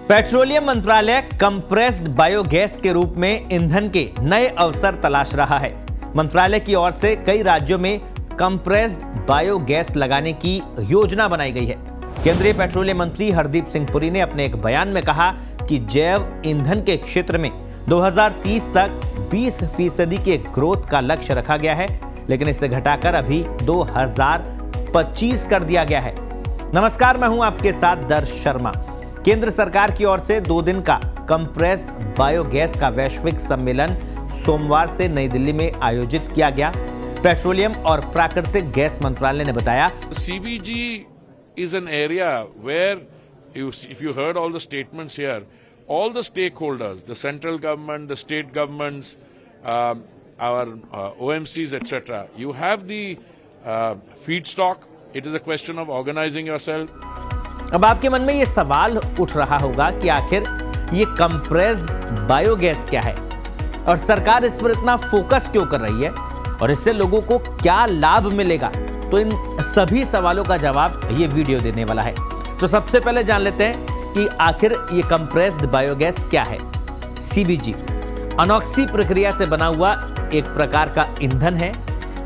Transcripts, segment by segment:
Petroleum मंत्रालय compressed biogas के रूप में ईंधन के नए अवसर तलाश रहा है। मंत्रालय की ओर से कई राज्यों में कंप्रेस्ड बायोगैस लगाने की योजना बनाई गई है। केंद्रीय पेट्रोलियम मंत्री हरदीप सिंह पुरी ने अपने एक बयान में कहा कि जैव ईंधन के क्षेत्र में 2030 तक 20% के ग्रोथ का लक्ष्य रखा गया है, लेकिन इसे घटाकर अभी 2025 कर दिया गया है। नमस्कार, मैं हूं आपके साथ दर्श शर्मा। केंद्र सरकार की ओर से 2 दिन का कंप्रेस्ड बायोगैस का वैश्विक सम्मेलन सोमवार से नई दिल्ली में आयोजित किया गया। पेट्रोलियम और प्राकृतिक गैस मंत्रालय ने बताया, CBG is an area where if you heard all the statements here, all the stakeholders, the central government, the state governments, our OMCs, etc., you have the feedstock. It is a question of organizing yourself. अब आपके मन में ये सवाल उठ रहा होगा कि आखिर ये कंप्रेस्ड बायोगैस क्या है और सरकार इस पर इतना फोकस क्यों कर रही है और इससे लोगों को क्या लाभ मिलेगा। तो इन सभी सवालों का जवाब ये वीडियो देने वाला है। तो सबसे पहले जान लेते हैं कि आखिर ये कंप्रेस्ड बायोगैस क्या है। CBG अनॉक्सी प्रक्रिया से बना हुआ एक प्रकार का ईंधन है।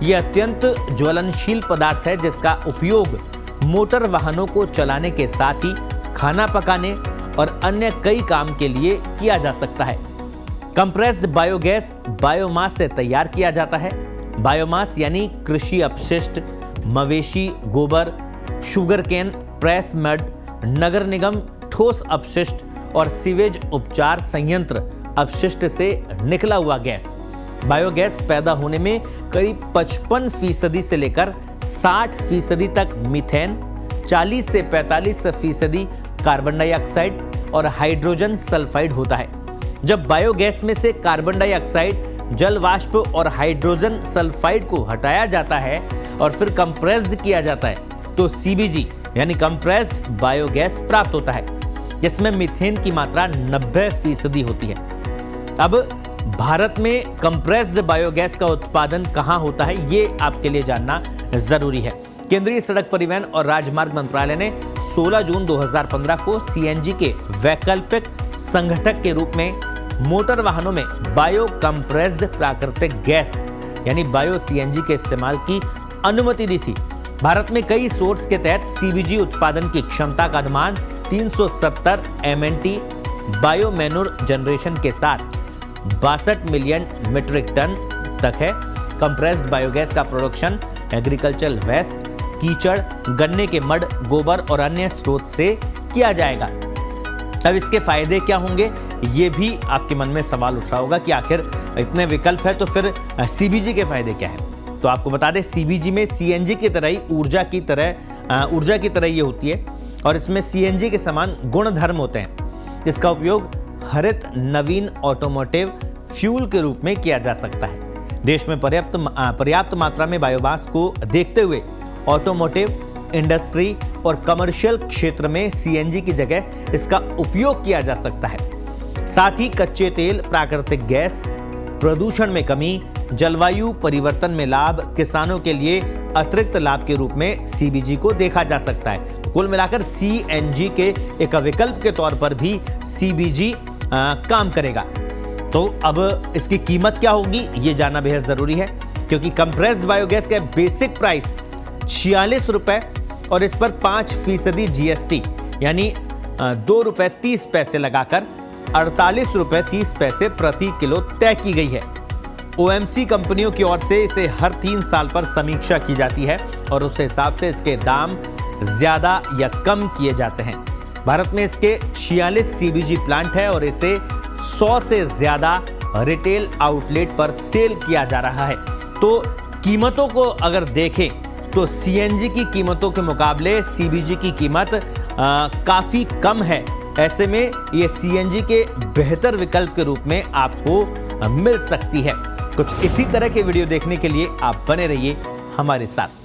यह अत्यंत ज्वलनशील पदार्थ है जिसका उपयोग मोटर वाहनों को चलाने के साथ ही खाना पकाने और अन्य कई काम के लिए किया जा सकता है। कंप्रेस्ड बायोगैस बायोमास से तैयार किया जाता है। बायोमास यानी कृषि अपशिष्ट, मवेशी गोबर, शुगर केन, प्रेस मड, नगर निगम ठोस अपशिष्ट और सीवेज उपचार संयंत्र अपशिष्ट से निकला हुआ गैस। बायोगैस पैदा होने में करीब 55% से लेकर 60% तक मीथेन, 40 से 45% कार्बन डाइऑक्साइड और हाइड्रोजन सल्फाइड होता है। जब बायोगैस में से कार्बन डाइऑक्साइड, जल वाष्प और हाइड्रोजन सल्फाइड को हटाया जाता है और फिर कंप्रेस्ड किया जाता है तो CBG यानी कंप्रेस्ड बायोगैस प्राप्त होता है, जिसमें मीथेन की मात्रा 90% होती है। अब भारत में कंप्रेस्ड बायोगैस का उत्पादन कहां होता है, ये आपके लिए जानना जरूरी है। केंद्रीय सड़क परिवहन और राजमार्ग मंत्रालय ने 16 जून 2015 को CNG के वैकल्पिक संघटक के रूप में मोटर वाहनों में बायो कंप्रेस्ड प्राकृतिक गैस यानी बायो CNG के इस्तेमाल की अनुमति दी थी। भारत में कई सोर्स के तहत CBG उत्पादन की क्षमता का अनुमान 370 MNT बायो मैन्योर जनरेशन के साथ 62 मिलियन मीट्रिक टन तक है। कंप्रेस्ड बायोगैस का प्रोडक्शन एग्रीकल्चरल वेस्ट, कीचड़, गन्ने के मड, गोबर और अन्य स्रोत से किया जाएगा। अब इसके फायदे क्या होंगे, ये भी आपके मन में सवाल उठ रहा होगा कि आखिर इतने विकल्प है तो फिर CBG के फायदे क्या है। तो आपको बता दें, CBG में CNG की तरह ही ऊर्जा की तरह ये होती है और इसमें CNG के समान गुणधर्म होते हैं, जिसका उपयोग हरित नवीन ऑटोमोटिव फ्यूल के रूप में किया जा सकता है। देश में पर्याप्त मात्रा में बायोमास को देखते हुए ऑटोमोटिव, इंडस्ट्री और कमर्शियल क्षेत्र में CNG की जगह इसका उपयोग किया जा सकता है। साथ ही कच्चे तेल, प्राकृतिक गैस, प्रदूषण में कमी, जलवायु परिवर्तन में लाभ, किसानों के लिए अतिरिक्त लाभ के रूप में CBG को देखा जा सकता है। कुल मिलाकर CNG के एक विकल्प के तौर पर भी CBG काम करेगा। तो अब इसकी कीमत क्या होगी, ये जानना बेहद जरूरी है, क्योंकि कंप्रेस्ड बायोगैस का बेसिक प्राइस 46 रुपए और इस पर 5% GST यानी ₹2.30 लगाकर 48 रुपए 30 पैसे प्रति किलो तय की गई है। OMC कंपनियों की ओर से इसे हर 3 साल पर समीक्षा की जाती है और उस हिसाब से इसके दाम ज्यादा या कम किए जाते हैं। भारत में इसके 46 CBG प्लांट है और इसे 100 से ज्यादा रिटेल आउटलेट पर सेल किया जा रहा है। तो कीमतों को अगर देखें तो CNG की कीमतों के मुकाबले CBG की कीमत काफी कम है। ऐसे में ये CNG के बेहतर विकल्प के रूप में आपको मिल सकती है। कुछ इसी तरह के वीडियो देखने के लिए आप बने रहिए हमारे साथ।